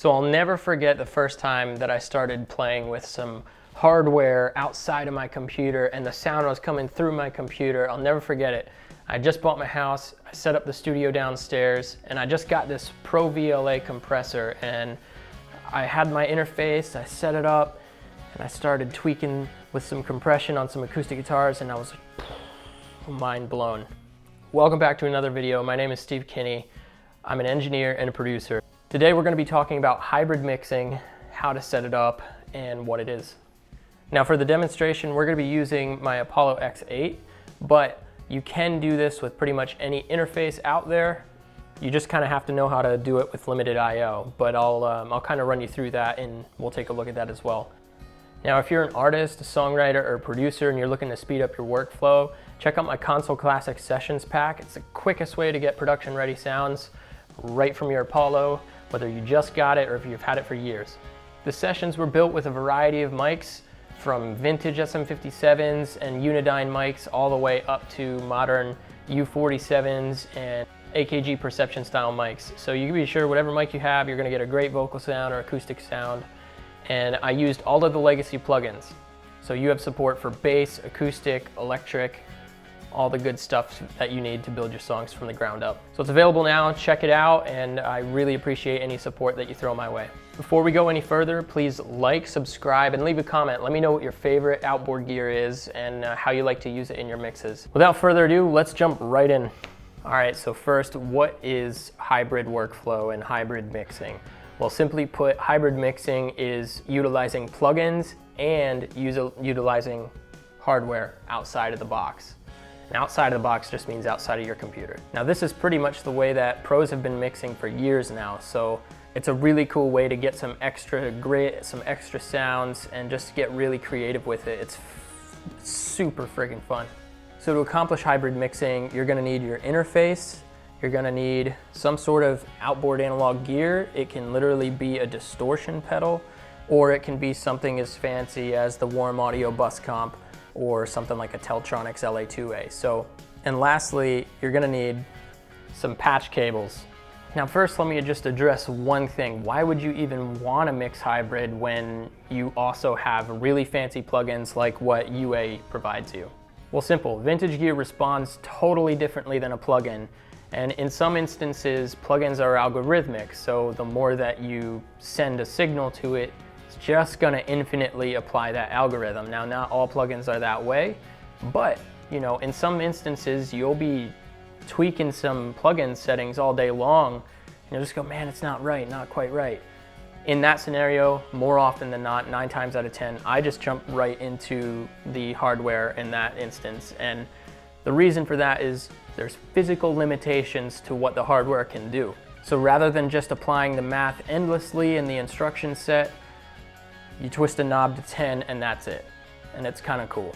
So I'll never forget the first time that I started playing with some hardware outside of my computer and the sound was coming through my computer. I'll never forget it. I just bought my house, I set up the studio downstairs, and I just got this Pro VLA compressor, and I had my interface, I set it up, and I started tweaking with some compression on some acoustic guitars, and I was mind blown. Welcome back to another video. My name is Steve Kinney. I'm an engineer and a producer. Today we're going to be talking about hybrid mixing, how to set it up, and what it is. Now for the demonstration, we're going to be using my Apollo X8, but you can do this with pretty much any interface out there. You just kind of have to know how to do it with limited I/O, but I'll kind of run you through that and we'll take a look at that as well. Now if you're an artist, a songwriter, or a producer and you're looking to speed up your workflow, check out my Console Classic Sessions pack. It's the quickest way to get production ready sounds right from your Apollo, whether you just got it or if you've had it for years. The sessions were built with a variety of mics, from vintage SM57s and Unidyne mics all the way up to modern U47s and AKG Perception style mics. So you can be sure whatever mic you have, you're going to get a great vocal sound or acoustic sound. And I used all of the legacy plugins. So you have support for bass, acoustic, electric, all the good stuff that you need to build your songs from the ground up. So it's available now, check it out, and I really appreciate any support that you throw my way. Before we go any further, please like, subscribe, and leave a comment. Let me know what your favorite outboard gear is and how you like to use it in your mixes. Without further ado, let's jump right in. All right, so first, what is hybrid workflow and hybrid mixing? Well, simply put, hybrid mixing is utilizing plugins and utilizing hardware outside of the box. And outside of the box just means outside of your computer. Now this is pretty much the way that pros have been mixing for years now, so it's a really cool way to get some extra grit, some extra sounds, and just get really creative with it. It's super friggin' fun. So to accomplish hybrid mixing, you're gonna need your interface, you're gonna need some sort of outboard analog gear. It can literally be a distortion pedal, or it can be something as fancy as the Warm Audio Bus Comp, or something like a Teltronics LA2A. So, and lastly, you're gonna need some patch cables. Now first, let me just address one thing. Why would you even wanna mix hybrid when you also have really fancy plugins like what UA provides you? Well, simple. Vintage gear responds totally differently than a plugin. And in some instances, plugins are algorithmic. So the more that you send a signal to it, it's just gonna infinitely apply that algorithm. Now, not all plugins are that way, but you know, in some instances, you'll be tweaking some plugin settings all day long, and you'll just go, man, it's not right, not quite right. In that scenario, more often than not, 9 times out of 10, I just jump right into the hardware in that instance. And the reason for that is there's physical limitations to what the hardware can do. So rather than just applying the math endlessly in the instruction set, you twist a knob to 10 and that's it. And it's kind of cool.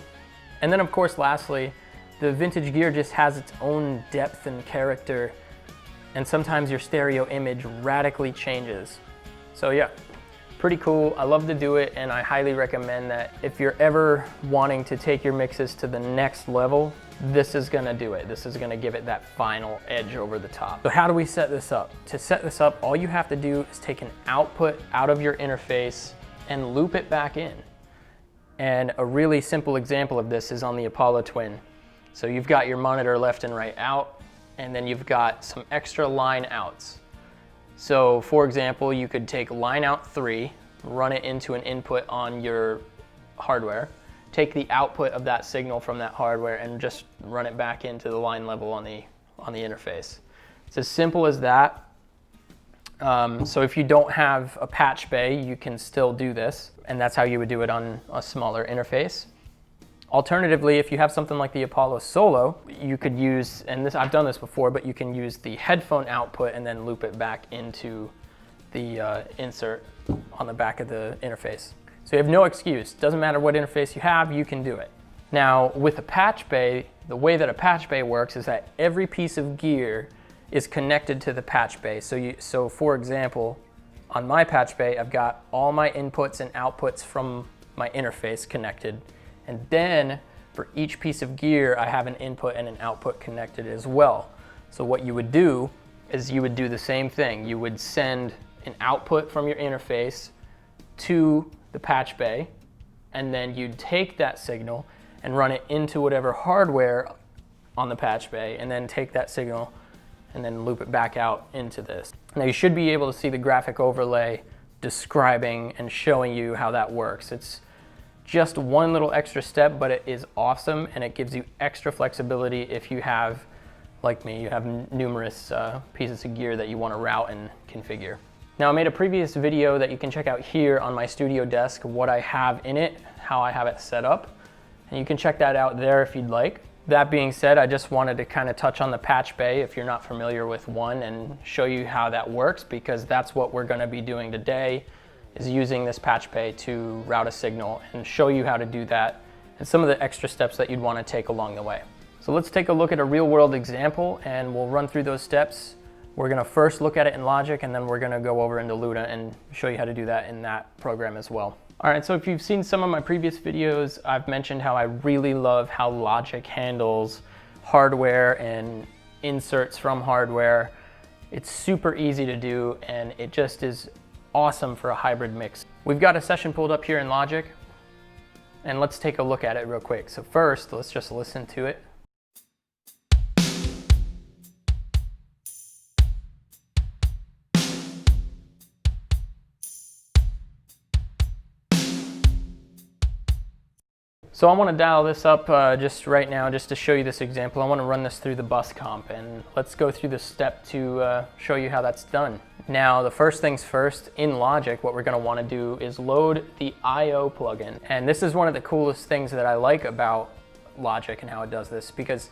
And then of course, lastly, the vintage gear just has its own depth and character, and sometimes your stereo image radically changes. So yeah, pretty cool. I love to do it, and I highly recommend that if you're ever wanting to take your mixes to the next level, this is gonna do it. This is gonna give it that final edge over the top. So how do we set this up? To set this up, all you have to do is take an output out of your interface and loop it back in. And a really simple example of this is on the Apollo Twin. So you've got your monitor left and right out, and then you've got some extra line outs. So for example, you could take line out 3, run it into an input on your hardware, take the output of that signal from that hardware and just run it back into the line level on the interface. It's as simple as that. So if you don't have a patch bay, you can still do this, and that's how you would do it on a smaller interface. Alternatively, if you have something like the Apollo Solo, you could use, and this I've done this before, but you can use the headphone output and then loop it back into the insert on the back of the interface. So you have no excuse. Doesn't matter what interface you have, you can do it. Now with a patch bay, the way that a patch bay works is that every piece of gear is connected to the patch bay. So for example, on my patch bay, I've got all my inputs and outputs from my interface connected. And then for each piece of gear, I have an input and an output connected as well. So what you would do is you would do the same thing. You would send an output from your interface to the patch bay, and then you'd take that signal and run it into whatever hardware on the patch bay, and then take that signal and then loop it back out into this. Now you should be able to see the graphic overlay describing and showing you how that works. It's just one little extra step, but it is awesome, and it gives you extra flexibility if you have, like me, you have numerous pieces of gear that you want to route and configure. Now I made a previous video that you can check out here on my studio desk, what I have in it, how I have it set up, and you can check that out there if you'd like. That being said, I just wanted to kind of touch on the patch bay if you're not familiar with one, and show you how that works, because that's what we're going to be doing today, is using this patch bay to route a signal, and show you how to do that and some of the extra steps that you'd want to take along the way. So let's take a look at a real world example, and we'll run through those steps. We're going to first look at it in Logic, and then we're going to go over into Luna and show you how to do that in that program as well. All right, so if you've seen some of my previous videos, I've mentioned how I really love how Logic handles hardware and inserts from hardware. It's super easy to do, and it just is awesome for a hybrid mix. We've got a session pulled up here in Logic, and let's take a look at it real quick. So first, let's just listen to it. So I want to dial this up just right now, just to show you this example. I want to run this through the bus comp, and let's go through the step to show you how that's done. Now, the first things first, in Logic, what we're going to want to do is load the I/O plugin. And this is one of the coolest things that I like about Logic and how it does this, because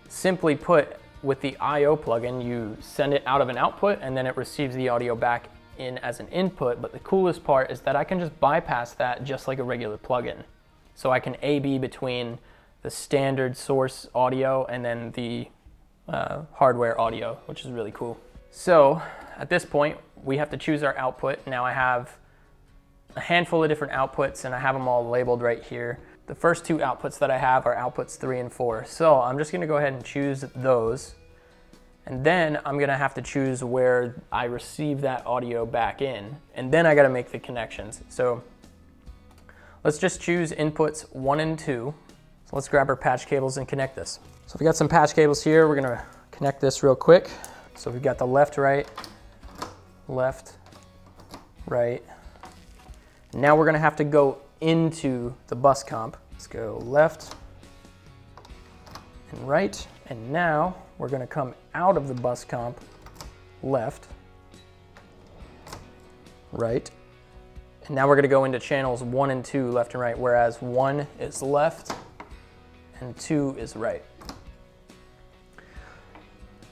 simply put, with the I/O plugin, you send it out of an output and then it receives the audio back in as an input. But the coolest part is that I can just bypass that just like a regular plugin. So I can A/B between the standard source audio and then the hardware audio, which is really cool. So at this point, we have to choose our output. Now I have a handful of different outputs, and I have them all labeled right here. The first two outputs that I have are outputs 3 and 4. So I'm just gonna go ahead and choose those. And then I'm gonna have to choose where I receive that audio back in. And then I gotta make the connections. So let's just choose inputs 1 and 2. So let's grab our patch cables and connect this. So we got some patch cables here. We're gonna connect this real quick. So we've got the left, right. Now we're gonna have to go into the bus comp. Let's go left and right. And now we're gonna come out of the bus comp, left, right. And now we're gonna go into channels 1 and 2, left and right, whereas 1 is left and 2 is right.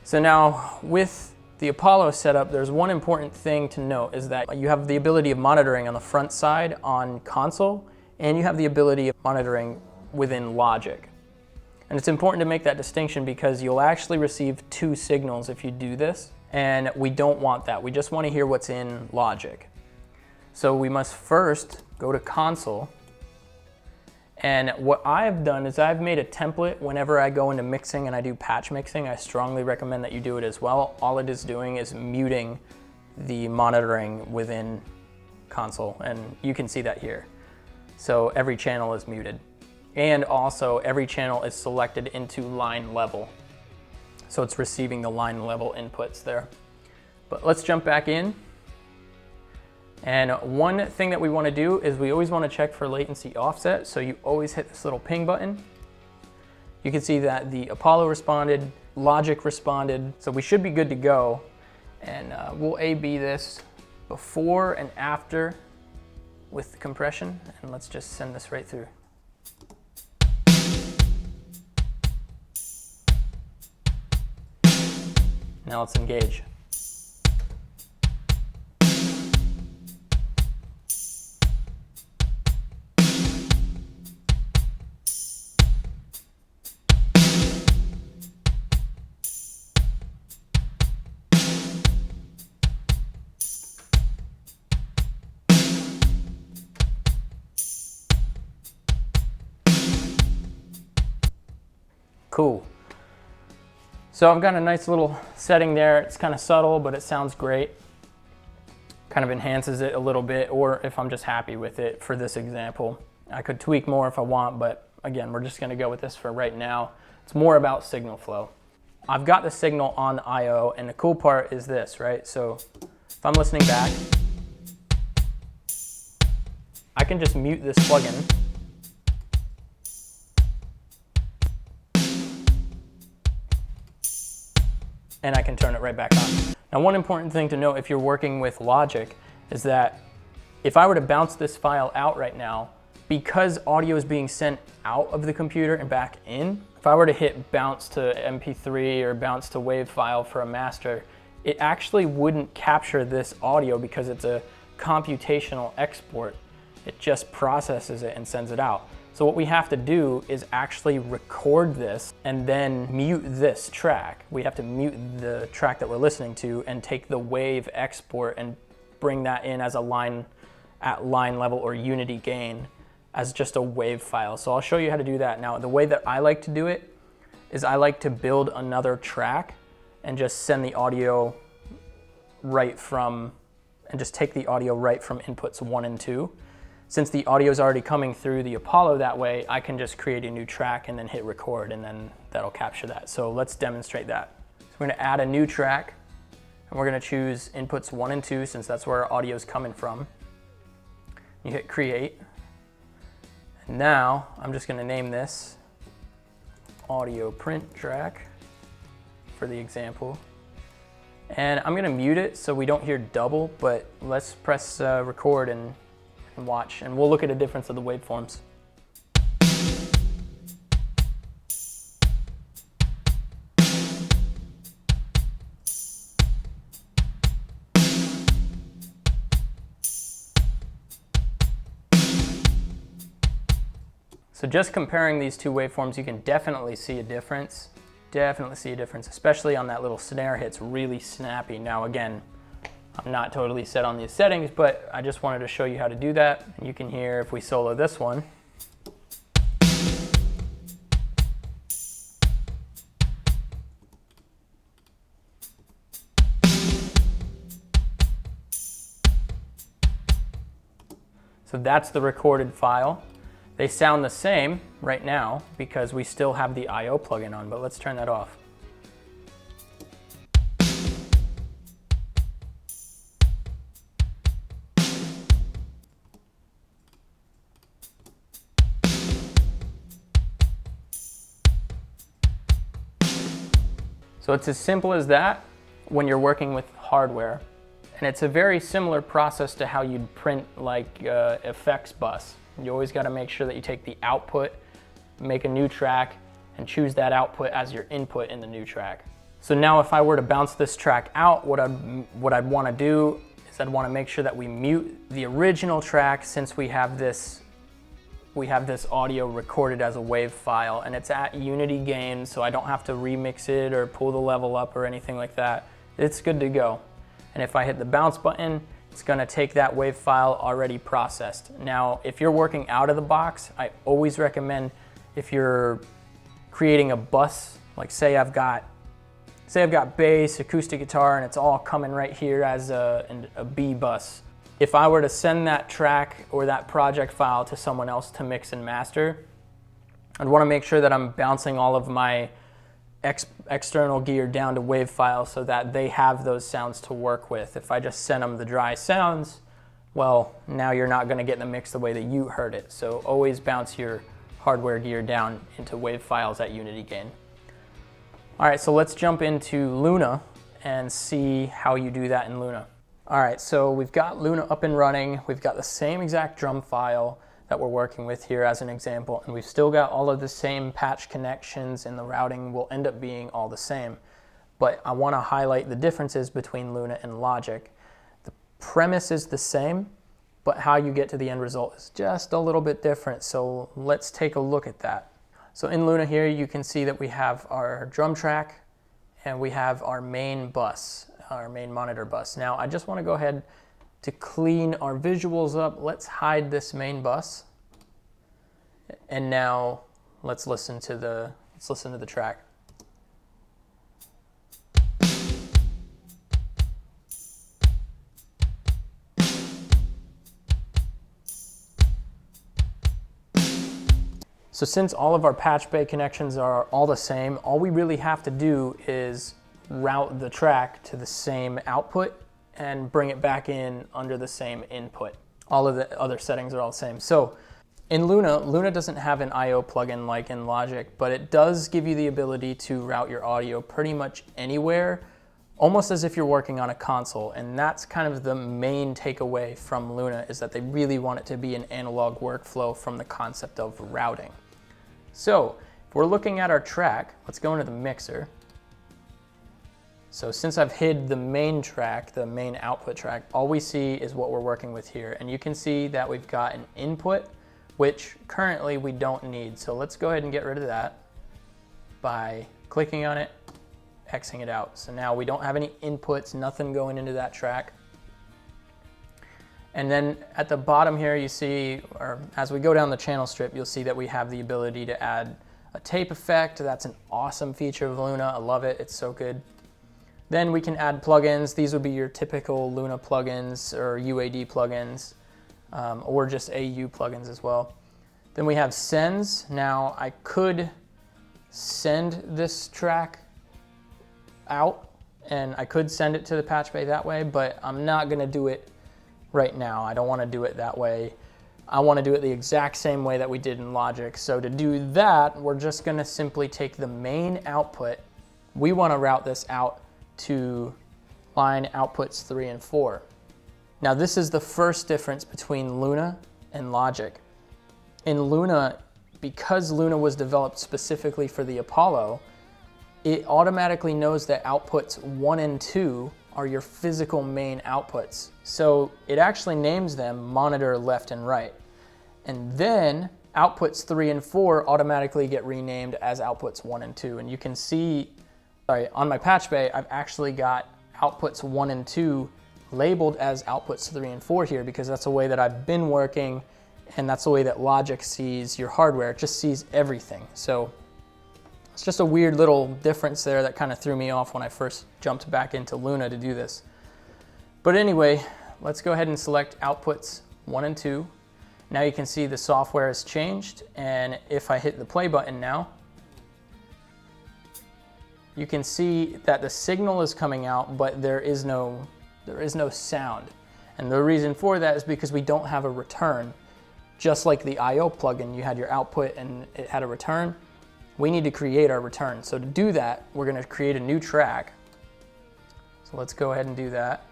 So now with the Apollo setup, there's one important thing to note, is that you have the ability of monitoring on the front side on console, and you have the ability of monitoring within Logic. And it's important to make that distinction, because you'll actually receive 2 signals if you do this, and we don't want that. We just want to hear what's in Logic. So we must first go to console, and what I've done is I've made a template whenever I go into mixing and I do patch mixing. I strongly recommend that you do it as well. All it is doing is muting the monitoring within console, and you can see that here. So every channel is muted, and also every channel is selected into line level. So it's receiving the line level inputs there. But let's jump back in. And one thing that we want to do is we always want to check for latency offset. So you always hit this little ping button. You can see that the Apollo responded, Logic responded, so we should be good to go. And we'll A/B this before and after with the compression, and let's just send this right through. Now let's engage. Cool. So I've got a nice little setting there. It's kind of subtle, but it sounds great. kind of enhances it a little bit, or if I'm just happy with it for this example. I could tweak more if I want, but again, we're just gonna go with this for right now. It's more about signal flow. I've got the signal on the I/O, and the cool part is this, right? So if I'm listening back, I can just mute this plugin. And I can turn it right back on. Now, one important thing to note if you're working with Logic is that if I were to bounce this file out right now, because audio is being sent out of the computer and back in, if I were to hit bounce to MP3 or bounce to WAV file for a master, it actually wouldn't capture this audio because it's a computational export. It just processes it and sends it out. So what we have to do is actually record this and then mute this track. We have to mute the track that we're listening to and take the WAV export and bring that in as a line at line level or unity gain as just a WAV file. So I'll show you how to do that. Now, the way that I like to do it is I like to build another track and just send the audio right from, and just take the audio right from inputs 1 and 2. Since the audio is already coming through the Apollo that way, I can just create a new track and then hit record, and then that'll capture that. So let's demonstrate that. So we're gonna add a new track, and we're gonna choose inputs 1 and 2 since that's where our audio is coming from. You hit create. And now I'm just gonna name this audio print track for the example. And I'm gonna mute it so we don't hear double, but let's press record and watch, and we'll look at a difference of the waveforms. So just comparing these two waveforms, you can definitely see a difference. Definitely see a difference, especially on that little snare hit's really snappy. Now again, I'm not totally set on these settings, but I just wanted to show you how to do that. And you can hear if we solo this one. So that's the recorded file. They sound the same right now because we still have the I/O plugin on, but let's turn that off. So it's as simple as that when you're working with hardware. And it's a very similar process to how you'd print like effects bus. You always got to make sure that you take the output, make a new track, and choose that output as your input in the new track. So now if I were to bounce this track out, what I'd want to do is I'd want to make sure that we mute the original track since we have this audio recorded as a WAV file, and it's at unity gain, so I don't have to remix it or pull the level up or anything like that. It's good to go. And if I hit the bounce button, it's gonna take that WAV file already processed. Now, if you're working out of the box, I always recommend if you're creating a bus, like say I've got bass, acoustic guitar, and it's all coming right here as a B bus. If I were to send that track or that project file to someone else to mix and master, I'd want to make sure that I'm bouncing all of my external gear down to WAV files so that they have those sounds to work with. If I just send them the dry sounds, well, now you're not going to get the mix the way that you heard it. So always bounce your hardware gear down into WAV files at unity gain. All right, so let's jump into Luna and see how you do that in Luna. All right, so we've got Luna up and running. We've got the same exact drum file that we're working with here as an example, and we've still got all of the same patch connections, and the routing will end up being all the same. But I want to highlight the differences between Luna and Logic. The premise is the same, but how you get to the end result is just a little bit different. So let's take a look at that. So in Luna here, you can see that we have our drum track and we have our main bus, our main monitor bus. Now I just want to go ahead to clean our visuals up. Let's hide this main bus. And now let's listen to the track. So since all of our patch bay connections are all the same, all we really have to do is route the track to the same output and bring it back in under the same input. All of the other settings are all the same. So in Luna doesn't have an I/O plugin like in Logic, but it does give you the ability to route your audio pretty much anywhere, almost as if you're working on a console. And that's kind of the main takeaway from Luna, is that they really want it to be an analog workflow from the concept of routing. So if we're looking at our track, let's go into the mixer. So since I've hid the main track, the main output track, all we see is what we're working with here. And you can see that we've got an input, which currently we don't need. So let's go ahead and get rid of that by clicking on it, Xing it out. So now we don't have any inputs, nothing going into that track. And then at the bottom here, you see, or as we go down the channel strip, you'll see that we have the ability to add a tape effect. That's an awesome feature of Luna. I love it. It's so good. Then we can add plugins. These would be your typical Luna plugins or UAD plugins, or just AU plugins as well. Then we have sends. Now I could send this track out and I could send it to the patch bay that way, but I'm not gonna do it right now. I don't wanna do it that way. I wanna do it the exact same way that we did in Logic. So to do that, we're just gonna simply take the main output. We wanna route this out to line outputs 3 and 4. Now this is the first difference between Luna and Logic. In Luna, because Luna was developed specifically for the Apollo, it automatically knows that outputs 1 and 2 are your physical main outputs. So it actually names them monitor left and right. And then outputs 3 and 4 automatically get renamed as outputs 1 and 2. And you can see, on my patch bay, I've actually got outputs 1 and 2 labeled as outputs 3 and 4 here, because that's the way that I've been working, and that's the way that Logic sees your hardware. It just sees everything. So it's just a weird little difference there that kind of threw me off when I first jumped back into Luna to do this. But anyway, let's go ahead and select outputs 1 and 2. Now you can see the software has changed, and if I hit the play button now, you can see that the signal is coming out, but there is no sound. And the reason for that is because we don't have a return. Just like the I/O plugin, you had your output and it had a return. We need to create our return. So to do that, we're gonna create a new track. So let's go ahead and do that.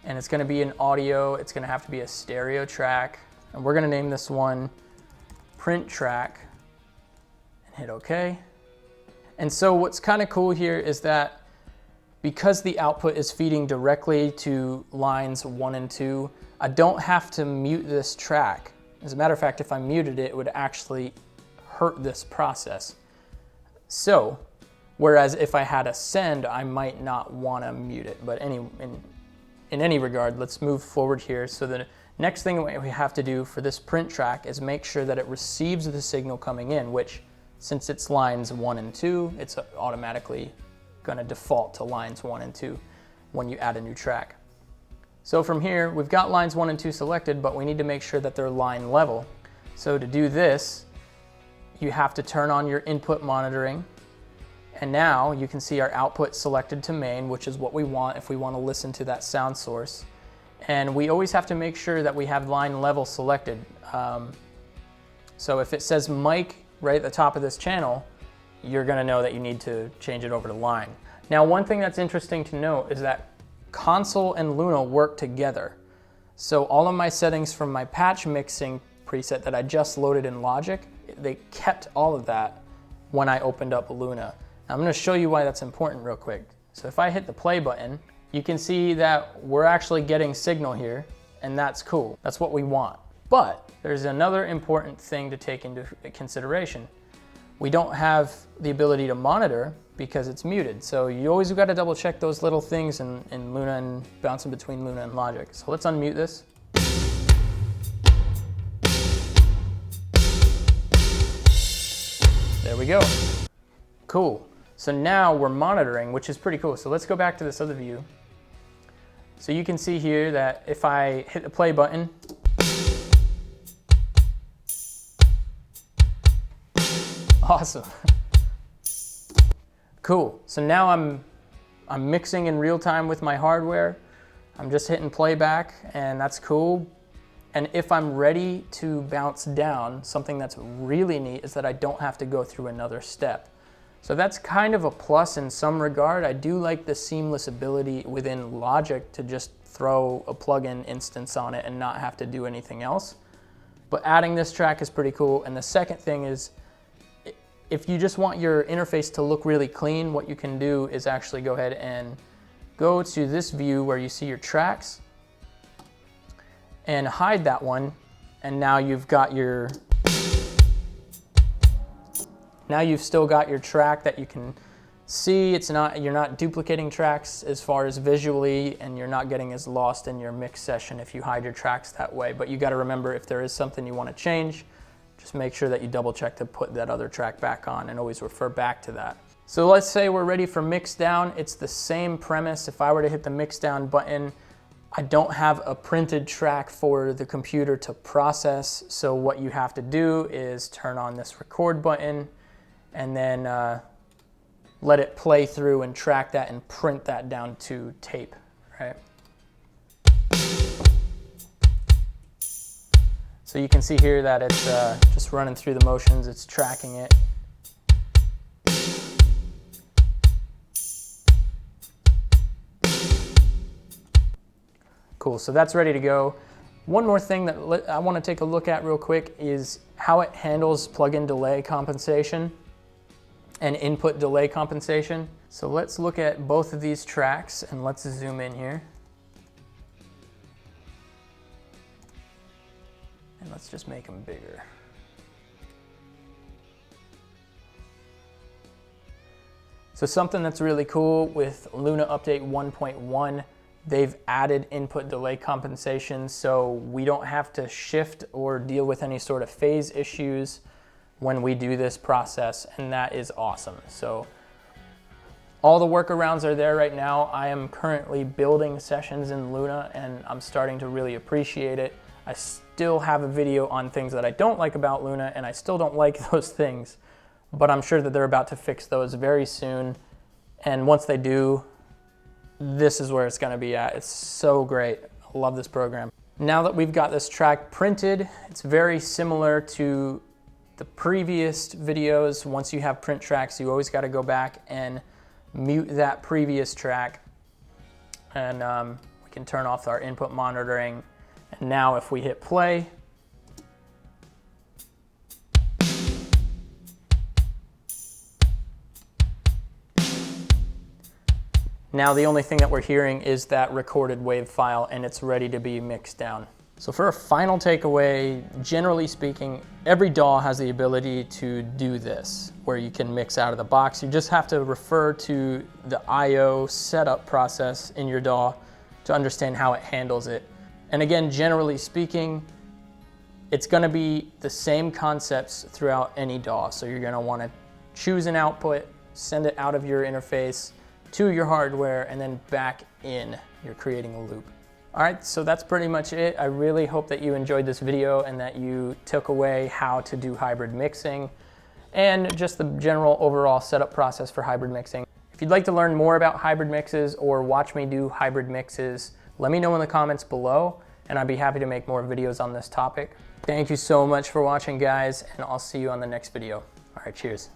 And it's gonna be an audio, it's gonna have to be a stereo track. And we're gonna name this one print track and hit OK. And so what's kind of cool here is that because the output is feeding directly to lines 1 and 2, I don't have to mute this track. As a matter of fact, if I muted it, it would actually hurt this process. So, whereas if I had a send, I might not want to mute it. But in any regard, let's move forward here. So the next thing we have to do for this print track is make sure that it receives the signal coming in, which, since it's lines 1 and 2, it's automatically going to default to lines 1 and 2 when you add a new track. So from here, we've got lines 1 and 2 selected, but we need to make sure that they're line level. So to do this, you have to turn on your input monitoring. And now you can see our output selected to main, which is what we want if we want to listen to that sound source. And we always have to make sure that we have line level selected. So if it says mic right at the top of this channel, you're going to know that you need to change it over to line. Now, one thing that's interesting to note is that Console and Luna work together. So all of my settings from my patch mixing preset that I just loaded in Logic, they kept all of that when I opened up Luna. Now, I'm going to show you why that's important real quick. So if I hit the play button, you can see that we're actually getting signal here, and that's cool. That's what we want. But there's another important thing to take into consideration. We don't have the ability to monitor because it's muted. So you always got to double check those little things in Luna and bouncing between Luna and Logic. So let's unmute this. There we go. Cool. So now we're monitoring, which is pretty cool. So let's go back to this other view. So you can see here that if I hit the play button, Awesome. Cool. So now I'm mixing in real time with my hardware. I'm just hitting playback, and that's cool. And if I'm ready to bounce down, something that's really neat is that I don't have to go through another step. So that's kind of a plus in some regard. I do like the seamless ability within Logic to just throw a plugin instance on it and not have to do anything else. But adding this track is pretty cool. And the second thing is, if you just want your interface to look really clean, what you can do is actually go ahead and go to this view where you see your tracks and hide that one. And now you've got your, now you've still got your track that you can see. It's not, you're not duplicating tracks as far as visually, and you're not getting as lost in your mix session if you hide your tracks that way. But you got to remember, if there is something you want to change, just make sure that you double check to put that other track back on and always refer back to that. So let's say we're ready for mix down. It's the same premise. If I were to hit the mix down button, I don't have a printed track for the computer to process. So what you have to do is turn on this record button and then let it play through and track that and print that down to tape, right? So you can see here that it's just running through the motions, it's tracking it. Cool, so that's ready to go. One more thing that I want to take a look at real quick is how it handles plugin delay compensation and input delay compensation. So let's look at both of these tracks and let's zoom in here. And let's just make them bigger. So something that's really cool with Luna Update 1.1, they've added input delay compensation, so we don't have to shift or deal with any sort of phase issues when we do this process, and that is awesome. So all the workarounds are there right now. I am currently building sessions in Luna, and I'm starting to really appreciate it. I still have a video on things that I don't like about Luna, and I still don't like those things, but I'm sure that they're about to fix those very soon. And once they do, this is where it's gonna be at. It's so great. I love this program. Now that we've got this track printed, it's very similar to the previous videos. Once you have print tracks, you always gotta go back and mute that previous track. And we can turn off our input monitoring. And now if we hit play, now the only thing that we're hearing is that recorded wave file, and it's ready to be mixed down. So for a final takeaway, generally speaking, every DAW has the ability to do this, where you can mix out of the box. You just have to refer to the I/O setup process in your DAW to understand how it handles it. And again, generally speaking, it's gonna be the same concepts throughout any DAW. So you're gonna wanna choose an output, send it out of your interface to your hardware, and then back in. You're creating a loop. All right, so that's pretty much it. I really hope that you enjoyed this video and that you took away how to do hybrid mixing and just the general overall setup process for hybrid mixing. If you'd like to learn more about hybrid mixes or watch me do hybrid mixes, let me know in the comments below, and I'd be happy to make more videos on this topic. Thank you so much for watching, guys, and I'll see you on the next video. All right, cheers.